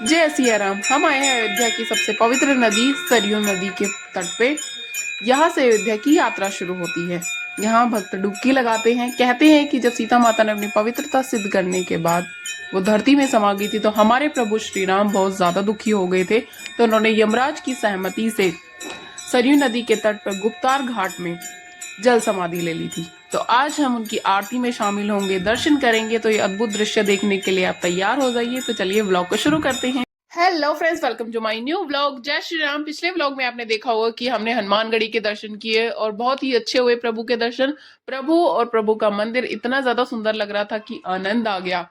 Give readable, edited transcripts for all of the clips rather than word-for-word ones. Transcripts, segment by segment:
जय सिया राम। हम आए हैं अयोध्या की सबसे पवित्र नदी सरयू नदी के तट पे। यहाँ से अयोध्या की यात्रा शुरू होती है। यहाँ भक्त डुबकी लगाते हैं। कहते हैं कि जब सीता माता ने अपनी पवित्रता सिद्ध करने के बाद वो धरती में समा गई थी तो हमारे प्रभु श्री राम बहुत ज्यादा दुखी हो गए थे, तो उन्होंने यमराज की सहमति से सरयू नदी के तट पर गुप्तार घाट में जल समाधि ले ली थी। तो आज हम उनकी आरती में शामिल होंगे, दर्शन करेंगे। तो ये अद्भुत दृश्य देखने के लिए आप तैयार हो जाइए। तो चलिए व्लॉग को शुरू करते हैं। Hello friends, welcome to my new vlog. जय श्री राम। पिछले व्लॉग में आपने देखा होगा कि हमने हनुमानगढ़ी के दर्शन किए और बहुत ही अच्छे हुए प्रभु के दर्शन। प्रभु और प्रभु का मंदिर इतना ज्यादा सुंदर लग रहा था कि आनंद आ गया।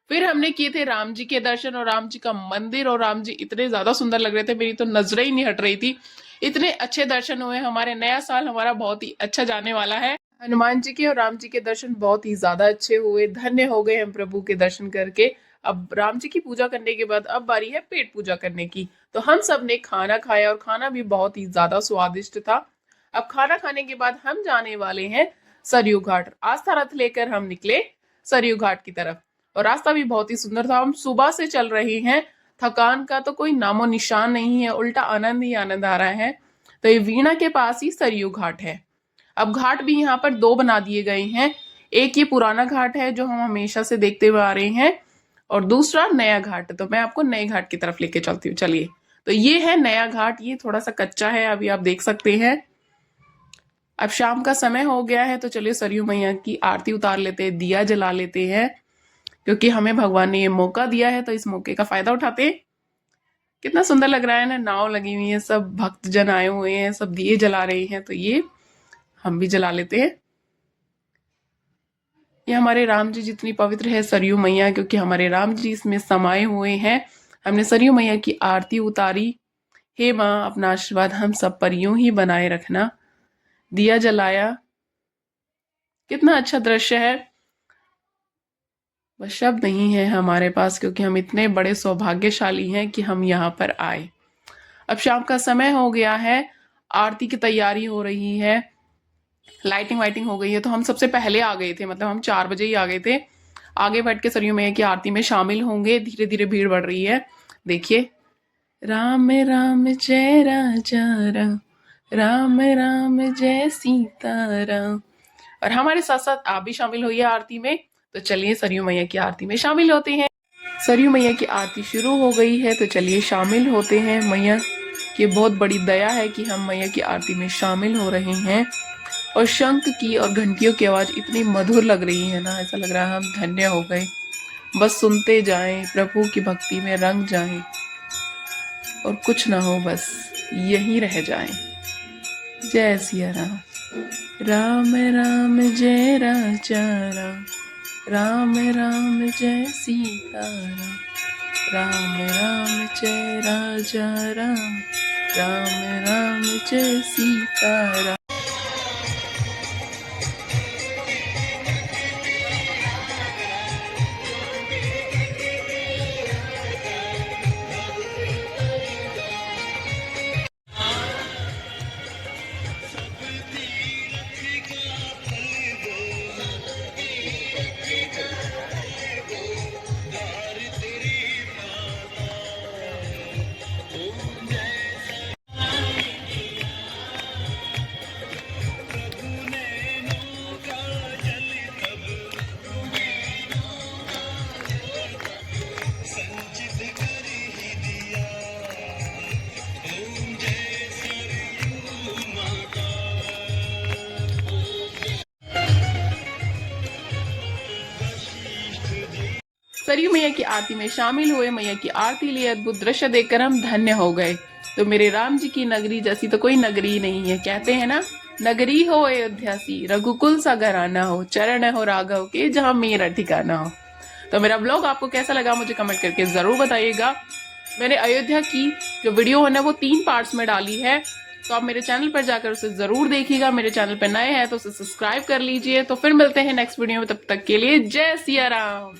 फिर हमने किए थे राम जी के दर्शन और राम जी का मंदिर, और राम जी इतने ज्यादा सुंदर लग रहे थे, मेरी तो नजरें ही नहीं हट रही थी। इतने अच्छे दर्शन हुए। हमारे नया साल हमारा बहुत ही अच्छा जाने वाला है। हनुमान जी के और राम जी के दर्शन बहुत ही ज्यादा अच्छे हुए। धन्य हो गए हम प्रभु के दर्शन करके। अब राम जी की पूजा करने के बाद अब बारी है पेट पूजा करने की। तो हम सब ने खाना खाया और खाना भी बहुत ही ज्यादा स्वादिष्ट था। अब खाना खाने के बाद हम जाने वाले हैं सरयू घाट। आस्था रथ लेकर हम निकले सरयू घाट की तरफ, और रास्ता भी बहुत ही सुंदर था। हम सुबह से चल रहे हैं, थकान का तो कोई नामो निशान नहीं है, उल्टा आनंद ही आनंद आ रहा है। तो ये वीणा के पास ही सरयू घाट है। अब घाट भी यहाँ पर दो बना दिए गए हैं। एक ये पुराना घाट है जो हम हमेशा से देखते हुए आ रहे हैं, और दूसरा नया घाट है। तो मैं आपको नए घाट की तरफ लेके चलती हूँ। चलिए, तो ये है नया घाट। ये थोड़ा सा कच्चा है, अभी आप देख सकते हैं। अब शाम का समय हो गया है, तो चलिए सरयू मैया की आरती उतार लेते हैं, दिया जला लेते हैं, क्योंकि हमें भगवान ने ये मौका दिया है तो इस मौके का फायदा उठाते हैं। कितना सुंदर लग रहा है ना, नाव लगी हुई है, सब भक्तजन आए हुए हैं, सब दिए जला रहे हैं। तो ये हम भी जला लेते हैं। ये हमारे राम जी जितनी पवित्र है सरयू मैया, क्योंकि हमारे राम जी इसमें समाये हुए हैं। हमने सरयू मैया की आरती उतारी। हे माँ, अपना आशीर्वाद हम सब पर यूं ही बनाए रखना। दिया जलाया। कितना अच्छा दृश्य है, बस शब्द नहीं है हमारे पास, क्योंकि हम इतने बड़े सौभाग्यशाली हैं कि हम यहाँ पर आए। अब शाम का समय हो गया है, आरती की तैयारी हो रही है, लाइटिंग वाइटिंग हो गई है। तो हम सबसे पहले आ गए थे, मतलब हम 4 बजे ही आ गए थे। आगे बैठ के सरयू मैया की आरती में शामिल होंगे। धीरे धीरे भीड़ बढ़ रही है, देखिए। राम राम जय राजा राम, राम राम जय सीता राम। और हमारे साथ साथ आप भी शामिल होइए आरती में। तो चलिए सरयू मैया की आरती में शामिल होते हैं। सरयू मैया की आरती शुरू हो गई है, तो चलिए शामिल होते हैं। मैया की बहुत बड़ी दया है कि हम मैया की आरती में शामिल हो रहे हैं। और शंख की और घंटियों की आवाज इतनी मधुर लग रही है ना, ऐसा लग रहा है हम धन्य हो गए। बस सुनते जाएं, प्रभु की भक्ति में रंग जाएं, और कुछ ना हो, बस यहीं रह जाएं। जय सिया राम। राम राम जय राजा राम, राम राम जय सीता राम, राम राम जय राजा राम, राम राम जय सीता राम। सरयू मैया की आरती में शामिल हुए। मैया की आरती लिए अद्भुत दृश्य देखकर हम धन्य हो गए। तो मेरे राम जी की नगरी जैसी तो कोई नगरी नहीं है। कहते हैं ना, नगरी हो अयोध्या सी, रघुकुल सा घराना हो, चरण हो राघव के जहाँ मेरा ठिकाना हो। तो मेरा ब्लॉग आपको कैसा लगा मुझे कमेंट करके जरूर बताइएगा। मैंने अयोध्या की जो वीडियो है ना वो 3 पार्ट्स में डाली है, तो आप मेरे चैनल पर जाकर उसे जरूर देखिएगा। मेरे चैनल पर नए हैं तो उसे सब्सक्राइब कर लीजिए। तो फिर मिलते हैं नेक्स्ट वीडियो में, तब तक के लिए जय सिया राम।